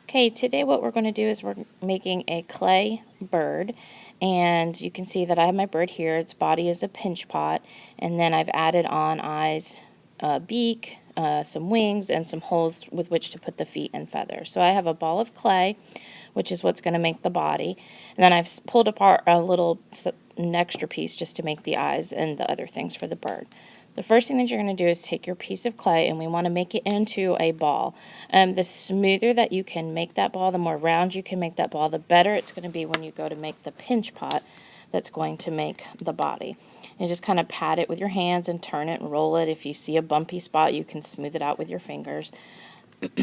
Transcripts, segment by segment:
Okay, today what we're going to do is we're making a clay bird, and you can see that I have my bird here. Its body is a pinch pot, and then I've added on eyes, beak, some wings, and some holes with which to put the feet and feathers. So I have a ball of clay, which is what's going to make the body, and then I've pulled apart an extra piece just to make the eyes and the other things for the bird. The first thing that you're going to do is take your piece of clay, and we want to make it into a ball. The smoother that you can make that ball, the more round you can make that ball, the better it's going to be when you go to make the pinch pot that's going to make the body. And just kind of pat it with your hands and turn it and roll it. If you see a bumpy spot, you can smooth it out with your fingers. So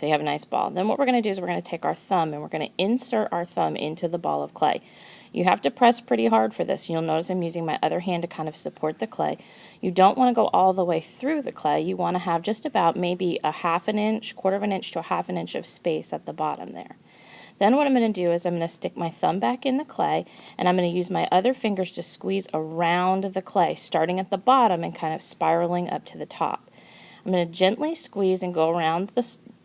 you have a nice ball. Then what we're going to do is we're going to take our thumb and we're going to insert our thumb into the ball of clay. You have to press pretty hard for this. You'll notice I'm using my other hand to kind of support the clay. You don't want to go all the way through the clay. You want to have just about maybe a half an inch, quarter of an inch to a half an inch of space at the bottom there. Then what I'm going to do is I'm going to stick my thumb back in the clay, and I'm going to use my other fingers to squeeze around the clay, starting at the bottom and kind of spiraling up to the top. I'm going to gently squeeze and go around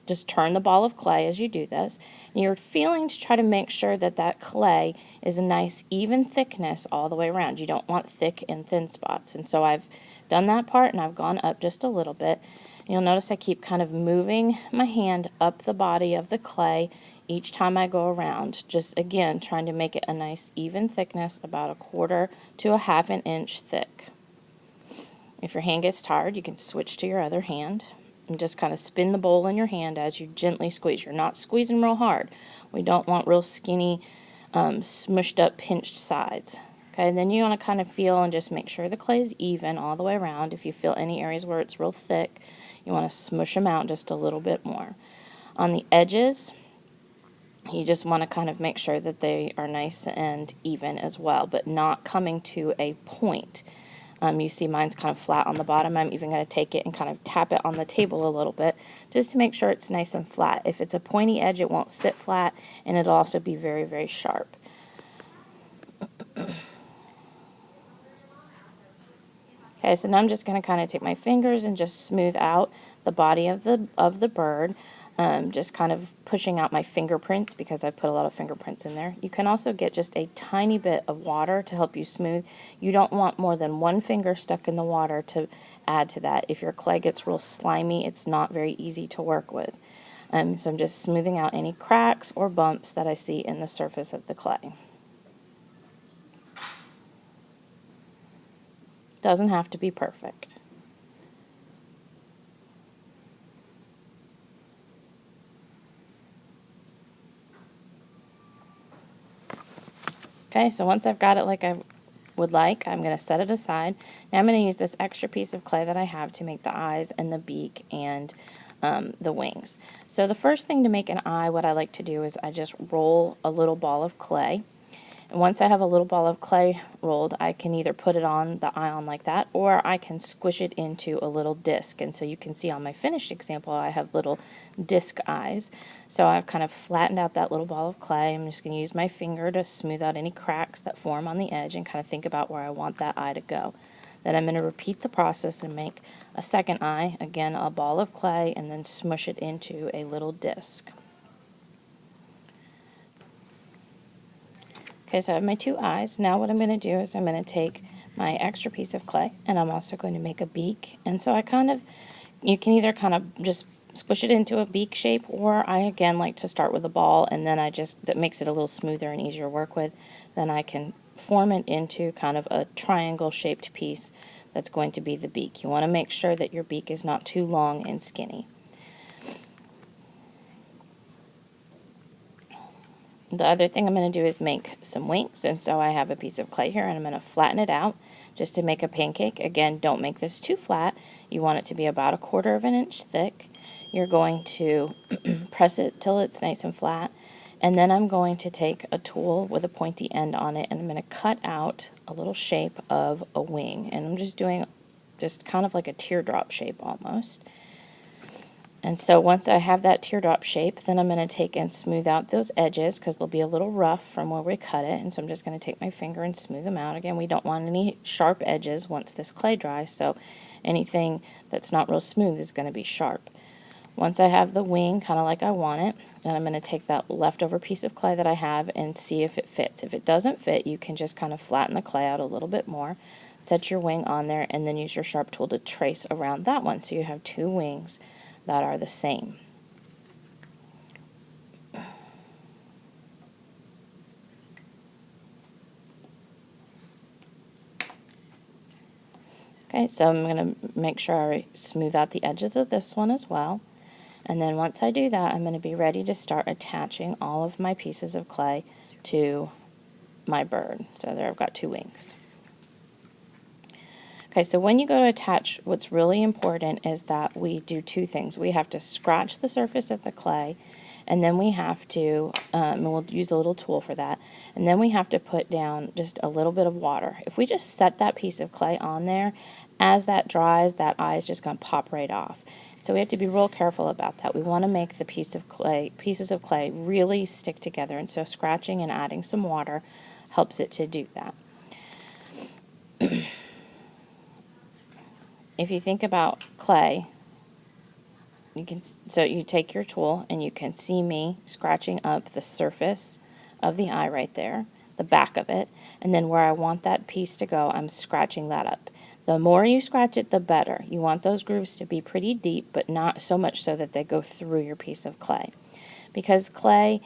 just turn the ball of clay as you do this. And you're feeling to try to make sure that that clay is a nice even thickness all the way around. You don't want thick and thin spots. And so I've done that part and I've gone up just a little bit. And you'll notice I keep kind of moving my hand up the body of the clay each time I go around. Just again trying to make it a nice even thickness, about a quarter to a half an inch thick. If your hand gets tired, you can switch to your other hand and just kind of spin the bowl in your hand as you gently squeeze. You're not squeezing real hard. We don't want real skinny, smushed up, pinched sides. Okay, and then you want to kind of feel and just make sure the clay is even all the way around. If you feel any areas where it's real thick, you want to smush them out just a little bit more. On the edges, you just want to kind of make sure that they are nice and even as well, but not coming to a point. You see mine's kind of flat on the bottom. I'm even going to take it and kind of tap it on the table a little bit just to make sure it's nice and flat. If it's a pointy edge, it won't sit flat, and it'll also be very, very sharp. Okay, so now I'm just going to kind of take my fingers and just smooth out the body of the bird. Just kind of pushing out my fingerprints because I put a lot of fingerprints in there. You can also get just a tiny bit of water to help you smooth. You don't want more than one finger stuck in the water to add to that. If your clay gets real slimy, it's not very easy to work with. So I'm just smoothing out any cracks or bumps that I see in the surface of the clay. Doesn't have to be perfect. Okay, so once I've got it like I would like, I'm going to set it aside. Now I'm going to use this extra piece of clay that I have to make the eyes and the beak and the wings. So the first thing to make an eye, what I like to do is I just roll a little ball of clay. And once I have a little ball of clay rolled, I can either put it on the eye on like that, or I can squish it into a little disc. And so you can see on my finished example, I have little disc eyes. So I've kind of flattened out that little ball of clay. I'm just going to use my finger to smooth out any cracks that form on the edge and kind of think about where I want that eye to go. Then I'm going to repeat the process and make a second eye, again a ball of clay, and then smush it into a little disc. Okay, so I have my two eyes. Now what I'm going to do is I'm going to take my extra piece of clay, and I'm also going to make a beak. And so you can either kind of just squish it into a beak shape, or I again like to start with a ball, and then that makes it a little smoother and easier to work with. Then I can form it into kind of a triangle shaped piece that's going to be the beak. You want to make sure that your beak is not too long and skinny. The other thing I'm going to do is make some wings, and so I have a piece of clay here, and I'm going to flatten it out just to make a pancake. Again, don't make this too flat. You want it to be about a quarter of an inch thick. You're going to press it till it's nice and flat, and then I'm going to take a tool with a pointy end on it, and I'm going to cut out a little shape of a wing, and I'm just doing just kind of like a teardrop shape almost. And so once I have that teardrop shape, then I'm going to take and smooth out those edges because they'll be a little rough from where we cut it. And so I'm just going to take my finger and smooth them out. Again, we don't want any sharp edges once this clay dries, so anything that's not real smooth is going to be sharp. Once I have the wing kind of like I want it, then I'm going to take that leftover piece of clay that I have and see if it fits. If it doesn't fit, you can just kind of flatten the clay out a little bit more, set your wing on there, and then use your sharp tool to trace around that one so you have two wings that are the same. Okay, so I'm going to make sure I smooth out the edges of this one as well. And then once I do that, I'm going to be ready to start attaching all of my pieces of clay to my bird. So there I've got two wings. Okay, so when you go to attach, what's really important is that we do two things. We have to scratch the surface of the clay, and then we have to, and we'll use a little tool for that, and then we have to put down just a little bit of water. If we just set that piece of clay on there, as that dries, that eye is just going to pop right off. So we have to be real careful about that. We want to make the pieces of clay really stick together, and so scratching and adding some water helps it to do that. If you think about clay, so you take your tool and you can see me scratching up the surface of the eye right there, the back of it, and then where I want that piece to go, I'm scratching that up. The more you scratch it, the better. You want those grooves to be pretty deep, but not so much so that they go through your piece of clay. Because clay,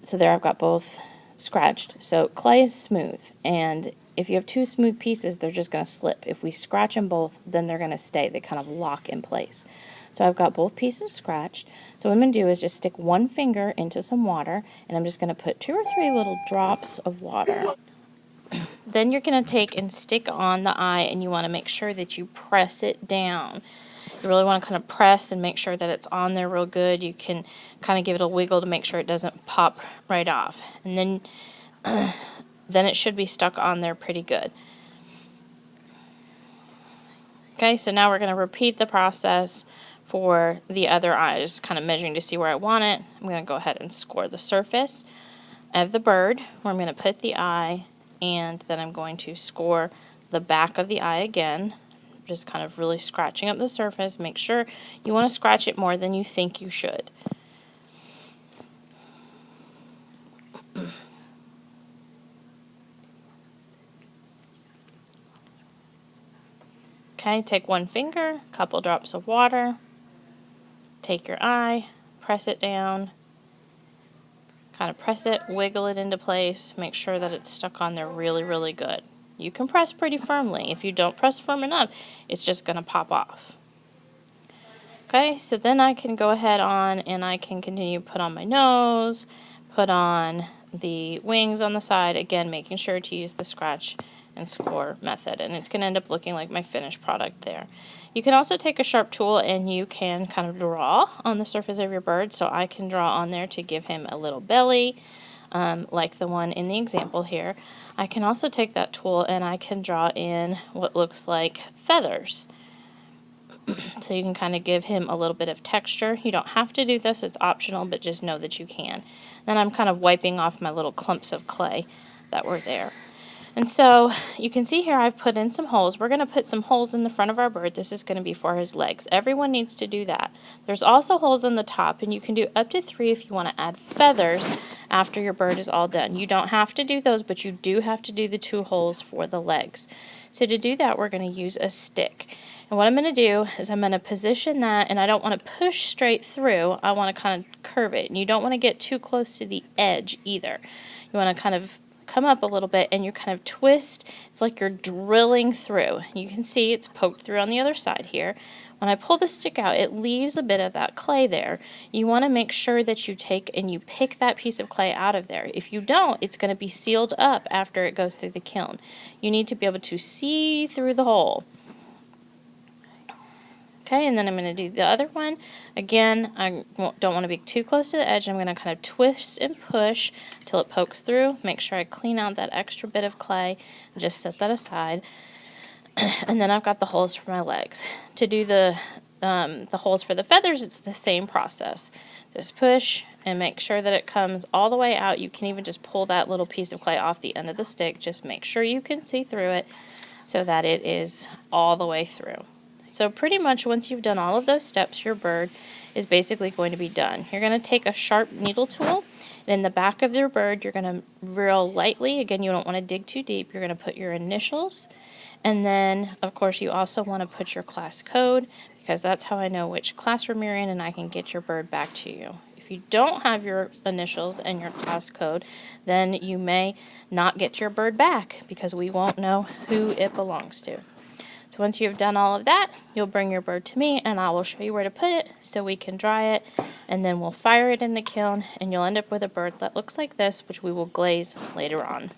so there I've got both scratched. So clay is smooth, and if you have two smooth pieces, they're just going to slip. If we scratch them both, then they're going to stay. They kind of lock in place. So I've got both pieces scratched. So what I'm going to do is just stick one finger into some water, and I'm just going to put 2 or 3 little drops of water. Then you're going to take and stick on the eye, and you want to make sure that you press it down. You really want to kind of press and make sure that it's on there real good. You can kind of give it a wiggle to make sure it doesn't pop right off. And then it should be stuck on there pretty good. Okay, so now we're going to repeat the process for the other eye. Just kind of measuring to see where I want it. I'm going to go ahead and score the surface of the bird, where I'm going to put the eye, and then I'm going to score the back of the eye again. Just kind of really scratching up the surface. Make sure you want to scratch it more than you think you should. Okay, take one finger, a couple drops of water, take your eye, press it down, kind of press it, wiggle it into place, make sure that it's stuck on there really, really good. You can press pretty firmly. If you don't press firm enough, it's just going to pop off. Okay, so then I can go ahead on and I can continue to put on my nose, put on the wings on the side, again making sure to use the scratch and score method, and it's going to end up looking like my finished product there. You can also take a sharp tool and you can kind of draw on the surface of your bird, so I can draw on there to give him a little belly, like the one in the example here. I can also take that tool and I can draw in what looks like feathers. So you can kind of give him a little bit of texture. You don't have to do this, it's optional, but just know that you can. Then I'm kind of wiping off my little clumps of clay that were there. And so you can see here I've put in some holes. We're going to put some holes in the front of our bird. This is going to be for his legs. Everyone needs to do that. There's also holes in the top, and you can do up to 3 if you want to add feathers after your bird is all done. You don't have to do those, but you do have to do the 2 holes for the legs. So to do that, we're going to use a stick. And what I'm going to do is I'm going to position that, and I don't want to push straight through. I want to kind of curve it. And you don't want to get too close to the edge either. You want to kind of come up a little bit, and you kind of twist. It's like you're drilling through. You can see it's poked through on the other side here. When I pull the stick out, it leaves a bit of that clay there. You want to make sure that you take and you pick that piece of clay out of there. If you don't, it's going to be sealed up after it goes through the kiln. You need to be able to see through the hole. Okay, and then I'm going to do the other one. Again, I don't want to be too close to the edge. I'm going to kind of twist and push till it pokes through. Make sure I clean out that extra bit of clay and just set that aside. And then I've got the holes for my legs. To do the holes for the feathers, it's the same process. Just push and make sure that it comes all the way out. You can even just pull that little piece of clay off the end of the stick. Just make sure you can see through it so that it is all the way through. So pretty much once you've done all of those steps, your bird is basically going to be done. You're going to take a sharp needle tool, and in the back of your bird, you're going to real lightly, again, you don't want to dig too deep, you're going to put your initials, and then, of course, you also want to put your class code, because that's how I know which classroom you're in, and I can get your bird back to you. If you don't have your initials and your class code, then you may not get your bird back, because we won't know who it belongs to. So once you've done all of that, you'll bring your bird to me, and I will show you where to put it so we can dry it, and then we'll fire it in the kiln, and you'll end up with a bird that looks like this, which we will glaze later on.